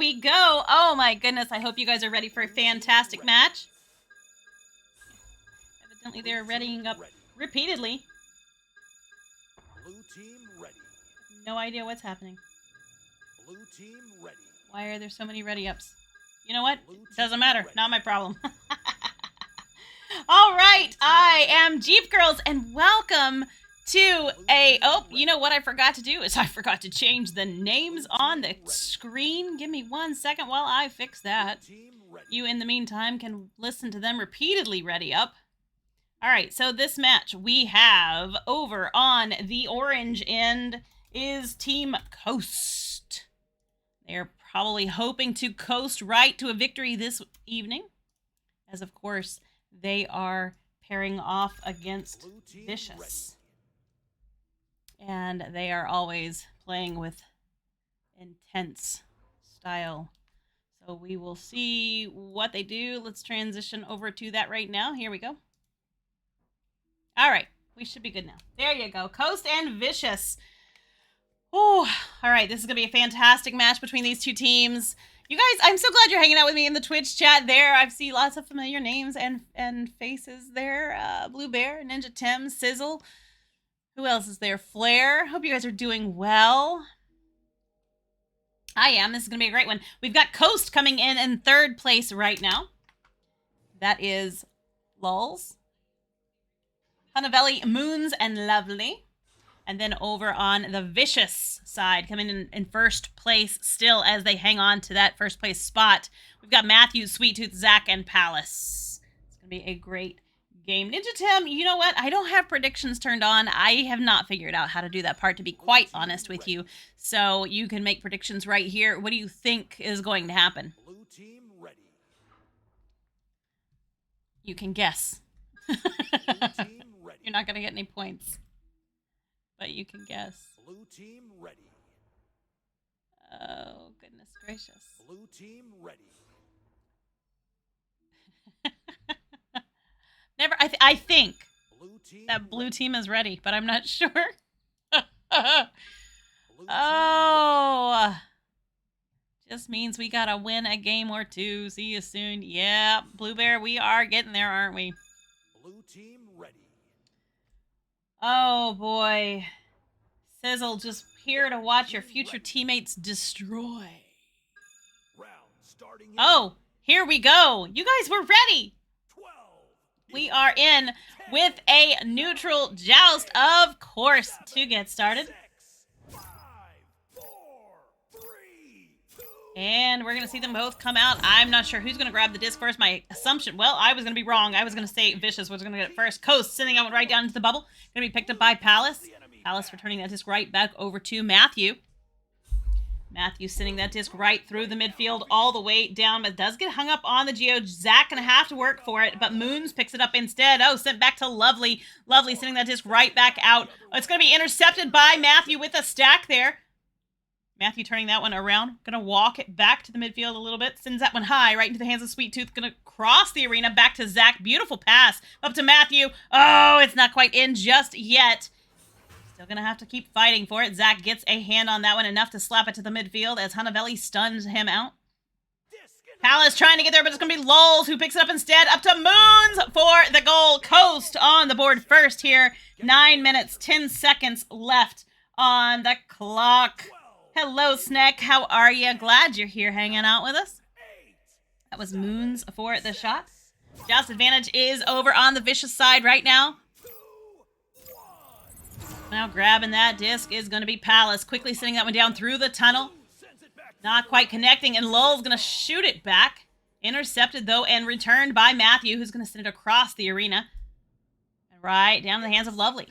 we go. Oh my goodness, I hope you guys are ready for a fantastic match. Evidently they're readying up repeatedly. Blue team ready. No idea what's happening. Blue team ready. Why are there so many ready-ups? You know what? Doesn't matter. Not my problem. All right, I am Jeep Girls, and welcome to a... Oh, you know what I forgot to do is I forgot to change the names on the screen. Give me 1 second while I fix that. You, in the meantime, can listen to them repeatedly ready up. All right, so this match we have over on the orange end is Team Coast. They're probably hoping to coast right to a victory this evening, as of course they are pairing off against Vicious. And they are always playing with intense style. So we will see what they do. Let's transition over to that right now. Here we go. All right, we should be good now. There you go. Coast and Vicious. Oh, all right. This is going to be a fantastic match between these two teams. You guys, I'm so glad you're hanging out with me in the Twitch chat there. I see lots of familiar names and faces there. Blue Bear, Ninja Tim, Sizzle. Who else is there? Flair. Hope you guys are doing well. I am. This is going to be a great one. We've got Coast coming in third place right now. That is Lulz, Hunavelli, Moons, and Lovely. And then over on the Vicious side, coming in first place still as they hang on to that first place spot, we've got Matthew, Sweet Tooth, Zach, and Palace. It's going to be a great game. Ninja Tim, you know what? I don't have predictions turned on. I have not figured out how to do that part, to be quite honest with you. So you can make predictions right here. What do you think is going to happen? Blue team ready. You can guess. Blue team ready. You're not going to get any points, but you can guess. Blue team ready. Oh, goodness gracious. Blue team ready. Never. I think Blue team that blue team is ready, but I'm not sure. Blue Oh, just means we gotta win a game or two. See you soon. Yeah, Blue Bear, we are getting there, aren't we? Blue team ready. Oh boy, Sizzle, just here to watch your future teammates destroy. Round starting. Oh, here we go. You guys were ready. 12. We are in with a neutral joust, of course, to get started. 6, 5, 4, 3, 2. And we're going to see them both come out. I'm not sure who's going to grab the disc first. My assumption, well, I was going to be wrong. I was going to say Vicious was going to get it first. Coast sending out right down into the bubble. Going to be picked up by Palace. Palace returning that disc right back over to Matthew. Matthew sending that disc right through the midfield all the way down, but does get hung up on the Geo. Zach going to have to work for it, but Moons picks it up instead. Oh, sent back to Lovely. Lovely sending that disc right back out. Oh, it's going to be intercepted by Matthew with a stack there. Matthew turning that one around. Going to walk it back to the midfield a little bit. Sends that one high right into the hands of Sweet Tooth. Going to cross the arena back to Zach. Beautiful pass up to Matthew. Oh, it's not quite in just yet. Still going to have to keep fighting for it. Zach gets a hand on that one, enough to slap it to the midfield as Hunavelli stuns him out. Palace trying to get there, but it's going to be Lulz who picks it up instead. Up to Moons for the goal. Coast on the board first here. 9 minutes, 10 seconds left on the clock. Hello, Snack. How are you? Glad you're here hanging out with us. That was Moons for the shot. Joust advantage is over on the Vicious side right now. Now grabbing that disc is going to be Palace. Quickly sending that one down through the tunnel. Not quite connecting, and Lulz going to shoot it back. Intercepted, though, and returned by Matthew, who's going to send it across the arena. Right down to the hands of Lovely.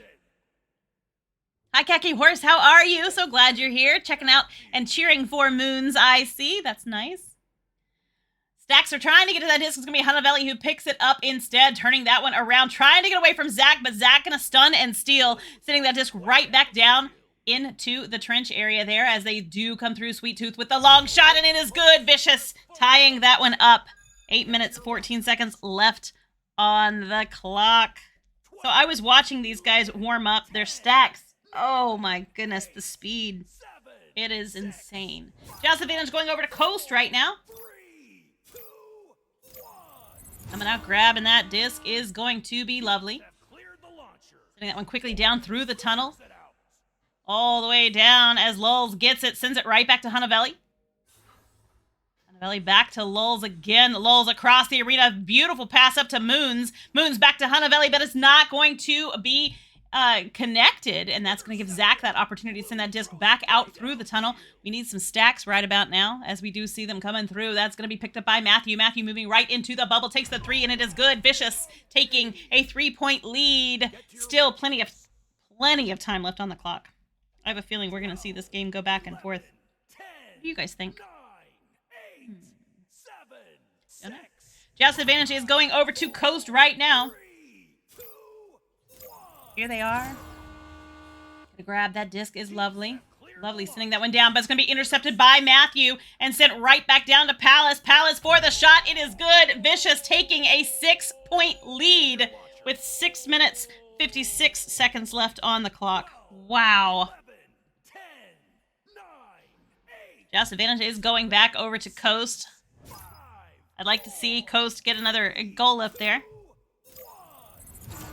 Hi, Khaki Horse. How are you? So glad you're here. Checking out and cheering for Moons, I see. That's nice. Stacks are trying to get to that disc. It's going to be Hunavelli who picks it up instead, turning that one around, trying to get away from Zach, but Zach going to stun and steal, sending that disc right back down into the trench area there as they do come through. Sweet Tooth with the long shot, and it is good. Vicious tying that one up. 8 minutes, 14 seconds left on the clock. So I was watching these guys warm up their stacks. Oh my goodness, the speed. It is insane. Jazz Advantage going over to Coast right now. 3, 2, 1. Coming out, grabbing that disc is going to be lovely. Have cleared the launcher. Sending that one quickly down through the tunnel. Set out. All the way down as Lulz gets it. Sends it right back to Hunavelli. Hunavelli back to Lulz again. Lulz across the arena. Beautiful pass up to Moons. Moons back to Hunavelli, but it's not going to be connected, and that's going to give Zach that opportunity to send that disc back out through the tunnel. We need some stacks right about now, as we do see them coming through. That's going to be picked up by Matthew. Matthew moving right into the bubble, takes the 3, and it is good. Vicious taking a 3-point lead. Still plenty of time left on the clock. I have a feeling we're going to see this game go back and forth. 10, What do you guys think? 9, 8, 7, 6, Jazz Advantage is going over to Coast right now. 3, 2, 1. Here they are. Gonna grab that disc is lovely. Lovely sending that one down, but it's going to be intercepted by Matthew and sent right back down to Palace. Palace for the shot. It is good. Vicious taking a 6-point lead with 6 minutes, 56 seconds left on the clock. Wow. 11, 10, 9, 8, Jazz Advantage is going back over to Coast. 5, I'd like to see Coast get another goal up there. 1.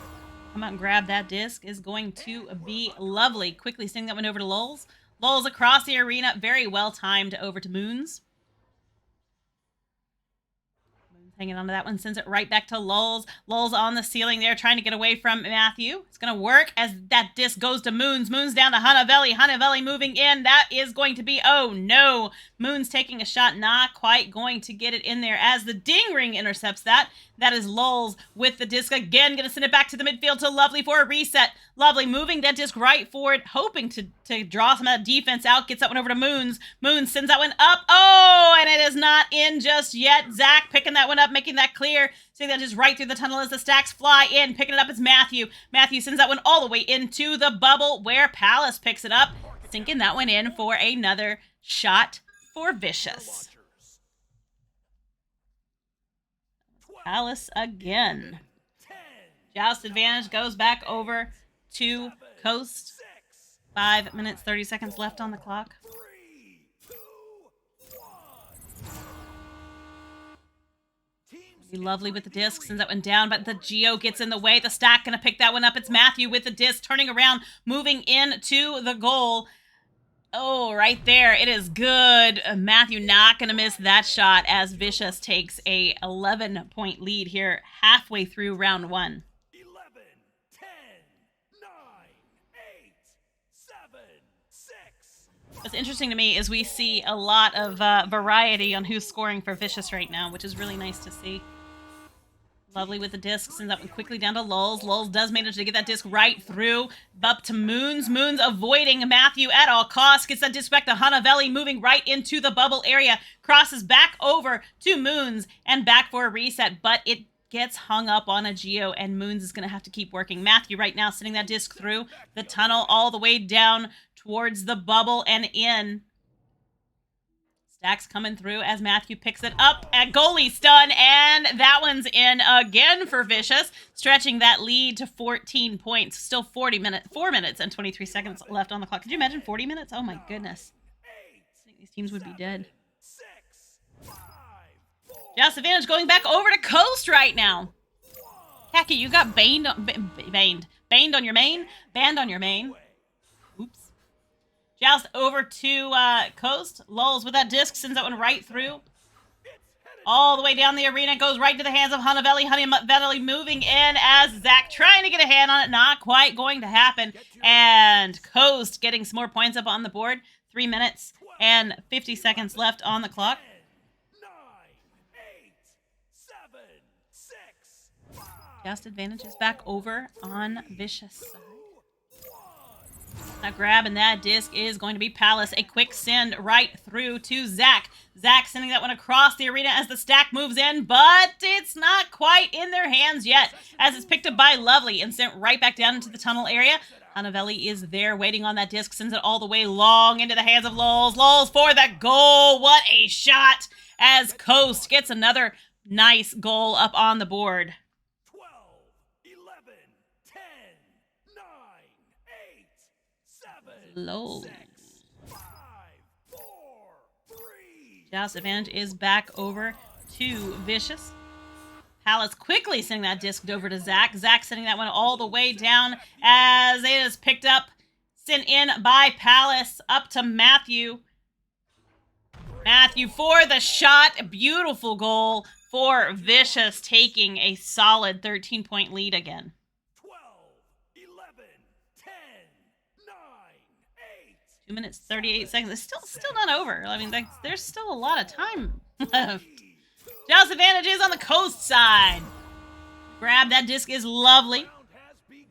Come out and grab that disc is going to be lovely. Quickly sending that one over to Lulz. Lulz across the arena. Very well timed over to Moons. Moons hanging on to that one. Sends it right back to Lulz. Lulz on the ceiling there trying to get away from Matthew. It's going to work as that disc goes to Moons. Moons down to Hunavelli. Hunavelli moving in. That is going to be, oh no. Moons taking a shot. Not quite going to get it in there as the ding ring intercepts that. That is Lulz with the disc again. Going to send it back to the midfield to Lovely for a reset. Lovely moving that disc right forward, hoping to draw some of that defense out. Gets that one over to Moons. Moons sends that one up. Oh, and it is not in just yet. Zach picking that one up, making that clear. Sending that just right through the tunnel as the stacks fly in. Picking it up is Matthew. Matthew sends that one all the way into the bubble where Palace picks it up. Sinking that one in for another shot for Vicious. Palace again. 10, Joust Advantage goes back over to Coast. 5 minutes, 30 seconds left on the clock. 3, 2, 1. Be lovely with the disc. Sends that one down, but the Geo gets in the way. The stack going to pick that one up. It's Matthew with the disc, turning around, moving into the goal. Oh, right there. It is good. Matthew not going to miss that shot as Vicious takes a 11-point lead here halfway through round 1. 11, 10, 9, 8, 7, 6. What's interesting to me is we see a lot of variety on who's scoring for Vicious right now, which is really nice to see. Lovely with the disc. Sends that one quickly down to Lulz. Lulz does manage to get that disc right through. Up to Moons. Moons avoiding Matthew at all costs. Gets that disc back to Hunavelli, moving right into the bubble area. Crosses back over to Moons and back for a reset, but it gets hung up on a Geo, and Moons is going to have to keep working. Matthew right now sending that disc through the tunnel all the way down towards the bubble and in. Stacks coming through as Matthew picks it up at goalie stun, and that one's in again for Vicious, stretching that lead to 14 points. Still 4 minutes and 23 seconds left on the clock. Could you imagine 40 minutes? Oh my goodness. I think these teams would be dead. 6, 5, 4, Joust Advantage going back over to Coast right now. Khaki, you got banned on your main? Banned on your main. Oops. Joust over to Coast. Lulz with that disc, sends that one right through. All the way down the arena, goes right to the hands of Hunavelli. Hunavelli moving in as Zach trying to get a hand on it. Not quite going to happen. And Coast getting some more points up on the board. 3 minutes and 50 seconds left on the clock. 9, 8, 7, 6, 5, Joust Advantage is back over on Vicious side. 1. Now grabbing that disc is going to be Palace. A quick send right through to Zach. Zach sending that one across the arena as the stack moves in, but it's not quite in their hands yet as it's picked up by Lovely and sent right back down into the tunnel area. Hunavelli is there waiting on that disc, sends it all the way long into the hands of Lulz. Lulz for the goal. What a shot as Coast gets another nice goal up on the board. 12, 11, 10, 9, 8, 7, Lulz. 6, 5, Joust advantage is back over to Vicious. Palace quickly sending that disc over to Zach. Zach sending that one all the way down as it is picked up, sent in by Palace up to Matthew. Matthew for the shot. Beautiful goal for Vicious, taking a solid 13-point lead again. 12, 11, 10, 9, 8. 2 minutes, 38 seconds. It's still not over. I mean, there's still a lot of time left. Joust advantage is on the coast side. Grab that disc is lovely.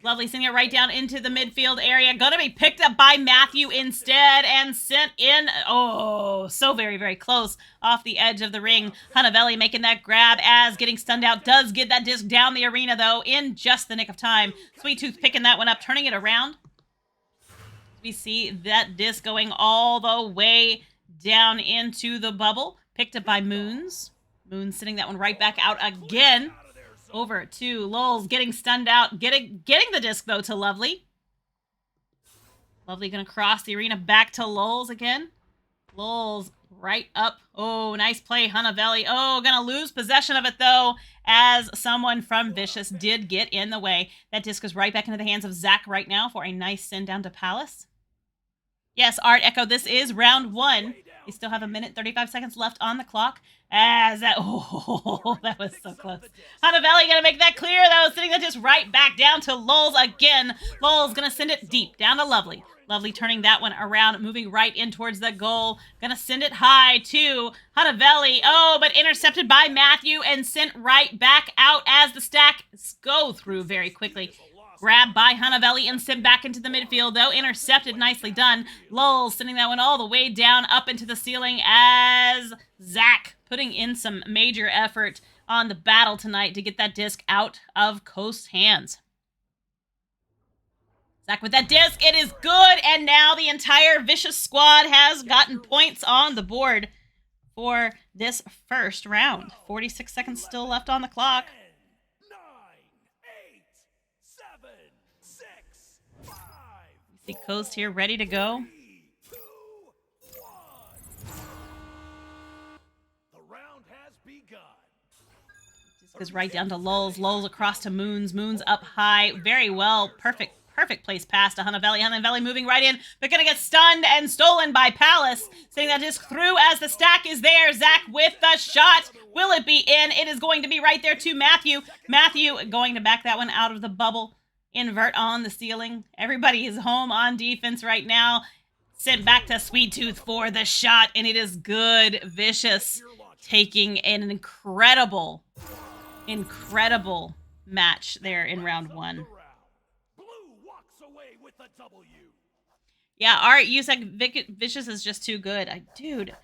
Lovely, sending it right down into the midfield area. Gonna be picked up by Matthew instead and sent in. Oh, so very, very close off the edge of the ring. Hanavelli making that grab as getting stunned out. Does get that disc down the arena, though, in just the nick of time. Sweet Tooth picking that one up, turning it around. We see that disc going all the way down into the bubble. Picked up by Moons. Moons sending that one right back out again. Over to Lulz, getting stunned out. Getting the disc, though, to Lovely. Lovely going to cross the arena back to Lulz again. Lulz right up. Oh, nice play, Hanavelli. Oh, going to lose possession of it, though, as someone from Vicious did get in the way. That disc is right back into the hands of Zach right now for a nice send down to Palace. Yes, Art Echo, this is round 1. We still have 1 minute, 35 seconds left on the clock. As that, oh, that was so close. Hanavelli going to make that clear. That was sitting that just right back down to Lulz again. Lulz going to send it deep down to Lovely. Lovely turning that one around, moving right in towards the goal. Going to send it high to Hanavelli. Oh, but intercepted by Matthew and sent right back out as the stacks go through very quickly. Grabbed by Hanavelli and sent back into the midfield, though. Intercepted, nicely done. Lulz sending that one all the way down, up into the ceiling as Zach putting in some major effort on the battle tonight to get that disc out of Coast's hands. Zach with that disc, it is good, and now the entire Vicious squad has gotten points on the board for this first round. 46 seconds still left on the clock. 9, 8, 7, 6, 5. See Coast here ready to go. 3, 2, 1. The round has begun. Just goes right down to Lulz. Lulz across to Moons. Moons up high. Very well. Perfect place pass to Hanavelli. Hanavelli moving right in, but gonna get stunned and stolen by Palace. Sending that disc through as the stack is there. Zach with the shot. Will it be in? It is going to be right there to Matthew. Matthew going to back that one out of the bubble. Invert on the ceiling. Everybody is home on defense right now. Sent back to Sweet Tooth for the shot, and it is good. Vicious taking an incredible match there in round 1. Blue walks away with the W. Yeah, Art, you said Vicious is just too good. Dude,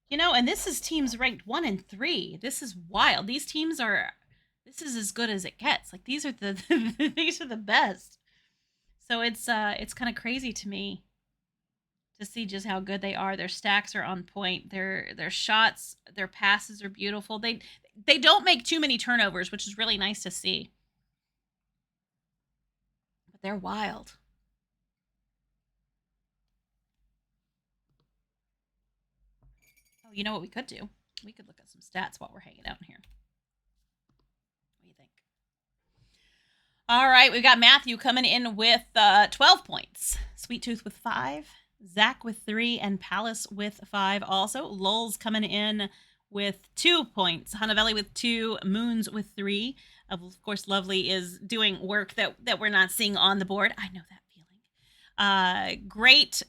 you know, and this is teams ranked 1 and 3. This is wild. These teams are... This is as good as it gets. Like, these are the these are the best. So it's kind of crazy to me to see just how good they are. Their stacks are on point. Their shots, their passes are beautiful. They don't make too many turnovers, which is really nice to see. But they're wild. Oh, you know what we could do? We could look at some stats while we're hanging out in here. All right, we've got Matthew coming in with 12 points. Sweet Tooth with 5. Zach with 3. And Palace with 5 also. Lulz coming in with 2 points. Hanavelli with 2. Moons with 3. Of course, Lovely is doing work that we're not seeing on the board. I know that feeling.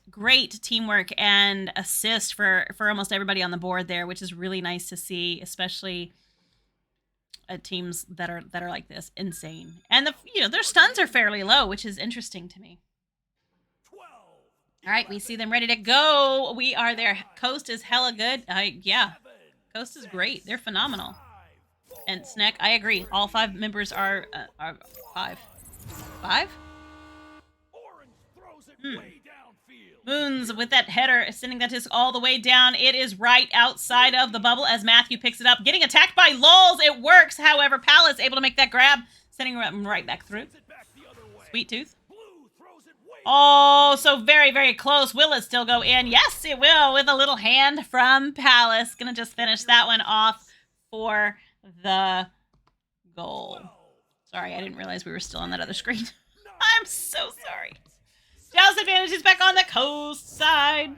Great teamwork and assist for almost everybody on the board there, which is really nice to see, especially... teams that are like this. Insane. And their stuns are fairly low, which is interesting to me. 12. All right, we see them ready to go. We are there. Coast is hella good. Yeah, Coast is great. They're phenomenal. And Snack, I agree. All 5 members are 5. 5? Orange throws it way downfield. Moons with that header, sending that disc all the way down. It is right outside of the bubble as Matthew picks it up. Getting attacked by Lulz. It works. However, Palace able to make that grab, sending him right back through. Sweet Tooth. Oh, Oh, so very, very close. Will it still go in? Yes, it will, with a little hand from Palace. Gonna just finish that one off for the goal. Sorry, I didn't realize we were still on that other screen. I'm so sorry. Dallas Advantage is back on the coast side.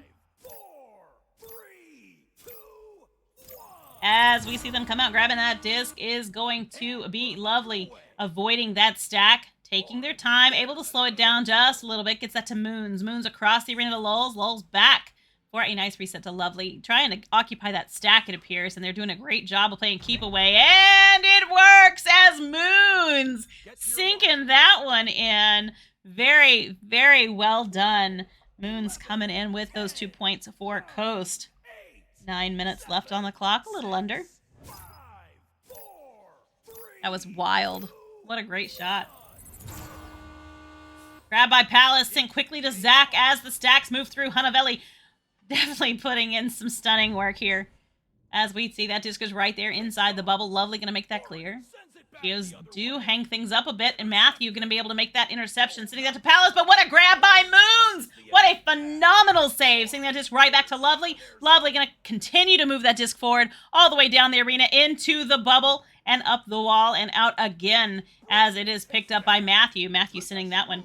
As we see them come out, grabbing that disc is going to be lovely. Avoiding that stack, taking their time, able to slow it down just a little bit. Gets that to Moons. Moons across the arena to Lulz. Lulz back for a nice reset to Lovely. Trying to occupy that stack, it appears, and they're doing a great job of playing keep away. And it works as Moons sinking that one in. Very, very well done. Moons coming in with those 2 points for Coast. 9 minutes left on the clock, a little under. That was wild. What a great shot. Grab by Palace, sink quickly to Zach as the stacks move through. Hunavelli definitely putting in some stunning work here. As we see, that disc is right there inside the bubble. Lovely going to make that clear. Geos do hang things up a bit, and Matthew going to be able to make that interception, sending that to Palace, but what a grab by Moons! What a phenomenal save, sending that disc right back to Lovely. Lovely going to continue to move that disc forward all the way down the arena into the bubble and up the wall and out again as it is picked up by Matthew. Matthew sending that one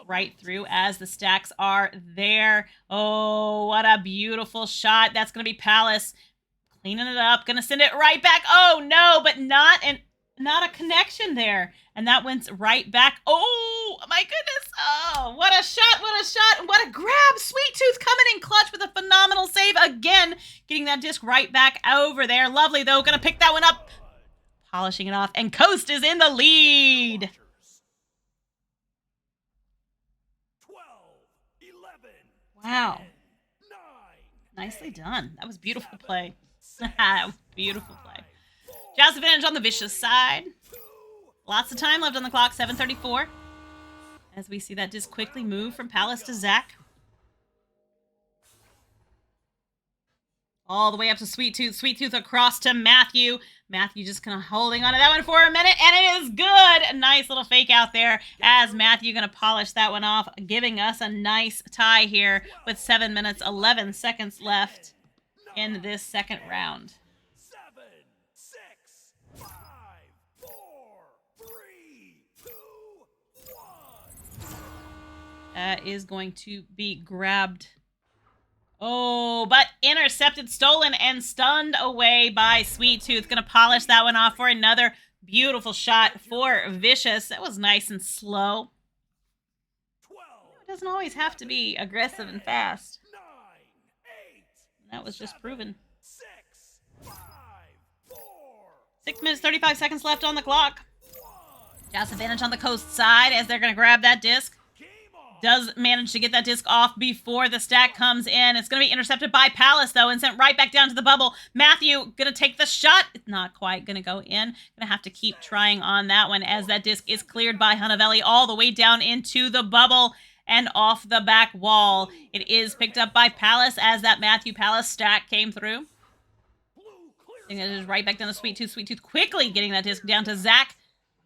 right through as the stacks are there. Oh, what a beautiful shot. That's going to be Palace cleaning it up, going to send it right back. Oh, no, but not a connection there. And that went right back. Oh, my goodness. Oh, what a shot. What a shot. What a grab. Sweet Tooth coming in clutch with a phenomenal save again. Getting that disc right back over there. Lovely, though. Going to pick that one up. Polishing it off. And Coast is in the lead. 12, 11, Wow. 10, 9, Nicely done. That was beautiful play. That was beautiful play. Jazz advantage on the Vicious side. Lots of time left on the clock, 7:34. As we see that disc quickly move from Palace to Zach. All the way up to Sweet Tooth. Sweet Tooth across to Matthew. Matthew just kind of holding on to that one for a minute, and it is good. A nice little fake out there as Matthew going to polish that one off, giving us a nice tie here with 7 minutes, 11 seconds left in this second round. 7, 6, 5, 4, 3, 2, 1. That is going to be grabbed. Oh, but intercepted, stolen, and stunned away by Sweet Tooth. Going to polish that one off for another beautiful shot for Vicious. That was nice and slow. 12, It doesn't always have to be aggressive and fast. 9, 8, That was just proven. 6, 5, 4, 6 minutes, 35 seconds left on the clock. Jazz advantage on the Coast side as they're going to grab that disc. game on. Does manage to get that disc off before the stack comes in. It's going to be intercepted by Palace, though, and sent right back down to the bubble. Matthew going to take the shot. It's not quite going to go in. Going to have to keep trying on that one as that disc is cleared by Hunavelli all the way down into the bubble and off the back wall. It is picked up by Palace as that Matthew Palace stack came through. Blue clears And it is right back down to Sweet Tooth. Sweet Tooth quickly getting that disc down to Zach.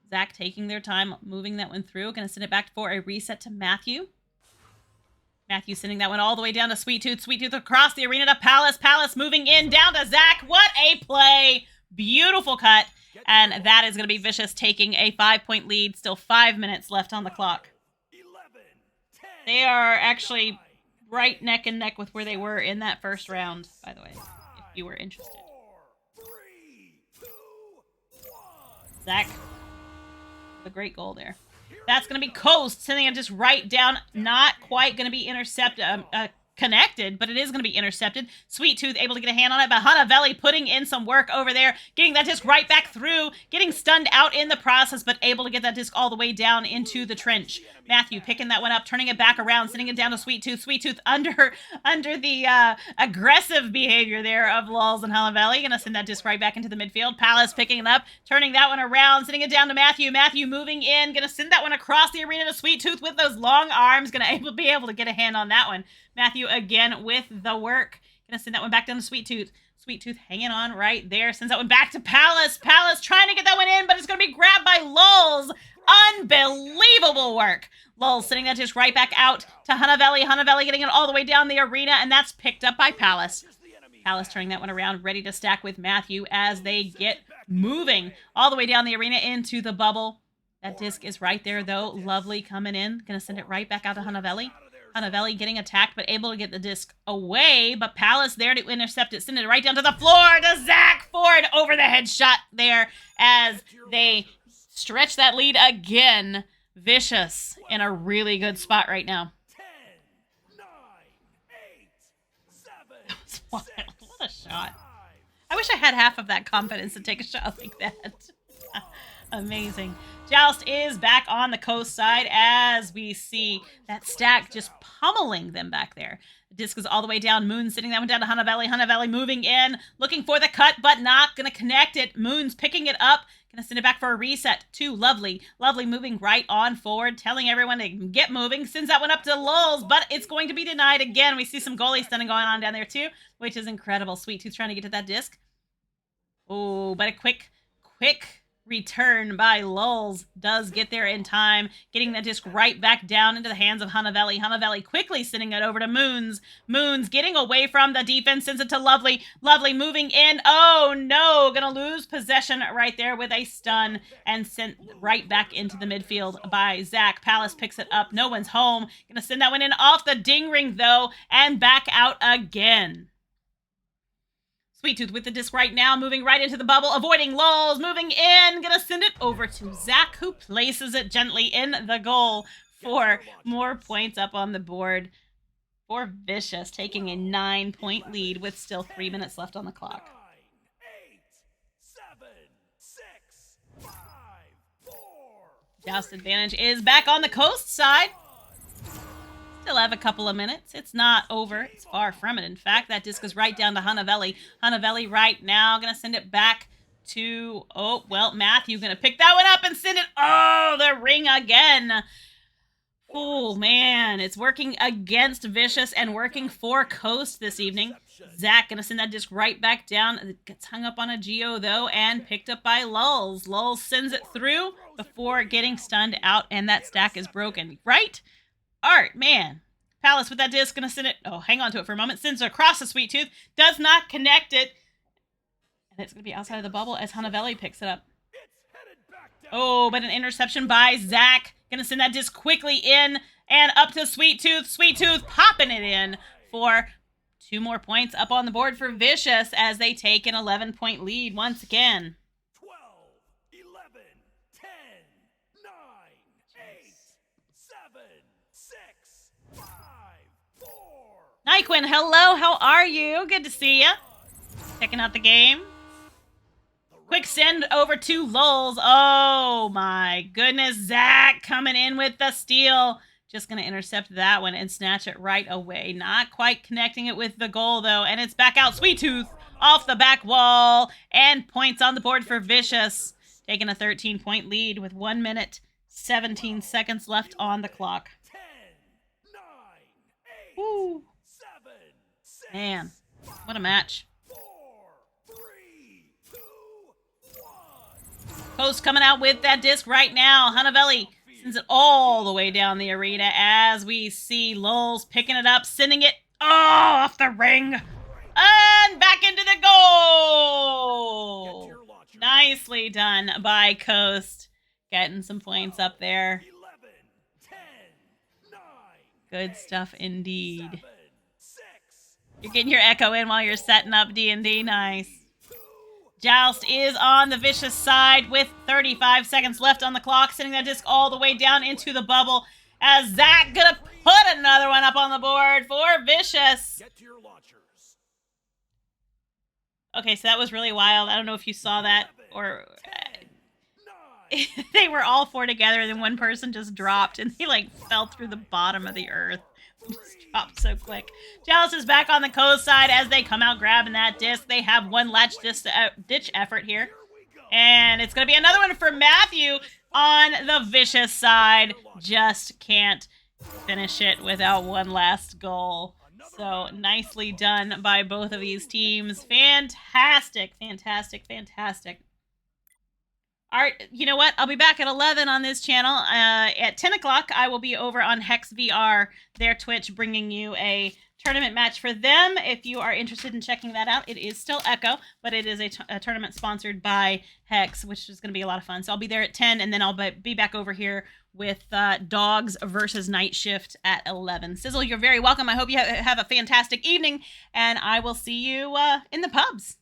Zach taking their time, moving that one through. Going to send it back for a reset to Matthew. Matthew sending that one all the way down to Sweet Tooth. Sweet Tooth across the arena to Palace. Palace moving in, down to Zach. What a play. Beautiful cut. And that is going to be Vicious taking a 5-point lead. Still 5 minutes left on the clock. 11, 10, They are actually right neck and neck with where they were in that first round, by the way, if you were interested. 4, 3, 2, 1. Zach, the great goal there. That's going to be Coast, sending it just right down. Not quite going to be connected, but it is going to be intercepted. Sweet Tooth able to get a hand on it, but Hunavelli putting in some work over there, getting that disc right back through, getting stunned out in the process, but able to get that disc all the way down into the trench. Matthew picking that one up, turning it back around, sending it down to Sweet Tooth. Sweet Tooth under the aggressive behavior there of Lulz and Hunavelli. Going to send that disc right back into the midfield. Palace picking it up, turning that one around, sending it down to Matthew. Matthew moving in, going to send that one across the arena to Sweet Tooth with those long arms. Going to be able to get a hand on that one. Matthew again with the work. Going to send that one back down to Sweet Tooth. Sweet Tooth hanging on right there. Sends that one back to Palace. Palace trying to get that one in, but it's going to be grabbed by Lulz. Unbelievable work. Lol sending that dish right back out to Hanavelli. Hanavelli getting it all the way down the arena, and that's picked up by Palace. Palace turning that one around, ready to stack with Matthew as they get moving all the way down the arena into the bubble. That disc is right there, though. Lovely coming in. Gonna send it right back out to Hanavelli. Hanavelli getting attacked, but able to get the disc away. But Palace there to intercept it. Send it right down to the floor to Zach Ford. Over the head shot there as they stretch that lead again. Vicious in a really good spot right now. 10, 9, 8, 7, What a shot. I wish I had half of that confidence to take a shot like that. Amazing. Joust is back on the coast side as we see that stack just pummeling them back there. The disc is all the way down. Moon sitting that one down to Hanavelli. Hanavelli moving in, looking for the cut, but not going to connect it. Moon's picking it up. Going to send it back for a reset to Lovely. Lovely moving right on forward, telling everyone to get moving. Sends that one up to Lulz, but it's going to be denied again. We see some goalie stunning going on down there too, which is incredible. Sweet Tooth trying to get to that disc. Oh, but a quick return by Lulz does get there in time, getting that disc right back down into the hands of Hanavelli. Hanavelli quickly sending it over to Moons. Moons getting away from the defense, sends it to Lovely. Lovely moving in. Oh no, gonna lose possession right there with a stun and sent right back into the midfield by Zach. Palace picks it up. No one's home. Gonna send that one in off the ding ring though and back out again. Sweet Tooth with the disc right now, moving right into the bubble, avoiding Lulz, moving in, gonna send it over to Zach, who places it gently in the goal for more points up on the board for Vicious, taking a 9-point lead with still 3 minutes left on the clock. 9, 8, 7, 6, 5, 4. Joust advantage is back on the coast side. Still have a couple of minutes. It's not over. It's far from it. In fact, that disc is right down to Hanavelli. Hanavelli right now going to send it back to, oh, well, Matthew going to pick that one up and send it, oh, the ring again. Oh, man, it's working against Vicious and working for Coast this evening. Zach going to send that disc right back down. It gets hung up on a Geo, though, and picked up by Lulz. Lulz sends it through before getting stunned out, and that stack is broken. Right? Art, man. Palace with that disc, gonna send it. Oh, hang on to it for a moment. Sends it across the Sweet Tooth. Does not connect it. And it's gonna be outside of the bubble as Hanavelli picks it up. Oh, but an interception by Zach. Gonna send that disc quickly in and up to Sweet Tooth. Sweet Tooth popping it in for 2 more points up on the board for Vicious as they take an 11-point lead once again. 12, 11, 10, 9, 8, 7, 6, 5, 4. Nyquin, hello, how are you? Good to see you. Checking out the game. Quick send over to Lulz. Oh my goodness, Zach coming in with the steal. Just going to intercept that one and snatch it right away. Not quite connecting it with the goal though, and it's back out. Sweet Tooth off the back wall, and points on the board for Vicious. Taking a 13-point lead with 1 minute, 17 seconds left on the clock. 10, 9, 8, Woo. 7, 6, Man, what a match. 4, 3, 2, 1. Coast coming out with that disc right now. Hanavelli sends it all the way down the arena as we see Lulz picking it up, sending it off the ring. And back into the goal. Nicely done by Coast. Getting some points up there. 11, 10, 9, Good stuff indeed. 7, 6, You're getting your echo in while you're setting up D&D. Nice. Joust is on the Vicious side with 35 seconds left on the clock, sending that disc all the way down into the bubble as Zach gonna put another one up on the board for Vicious. Get to your launchers. Okay, so that was really wild. I don't know if you saw that or... 9, they were all 4 together, and then one person just dropped, and he, like, fell through the bottom of the earth. Just dropped so quick. Joust is back on the coast side as they come out grabbing that disc. They have one ditch effort here. And it's going to be another one for Matthew on the Vicious side. Just can't finish it without one last goal. So nicely done by both of these teams. Fantastic, fantastic, fantastic. All right, you know what? I'll be back at 11 on this channel. At 10 o'clock, I will be over on Hex VR, their Twitch, bringing you a tournament match for them. If you are interested in checking that out, it is still Echo, but it is a tournament sponsored by Hex, which is going to be a lot of fun. So I'll be there at 10, and then I'll be back over here with Dogs versus Night Shift at 11. Sizzle, you're very welcome. I hope you have a fantastic evening, and I will see you in the pubs.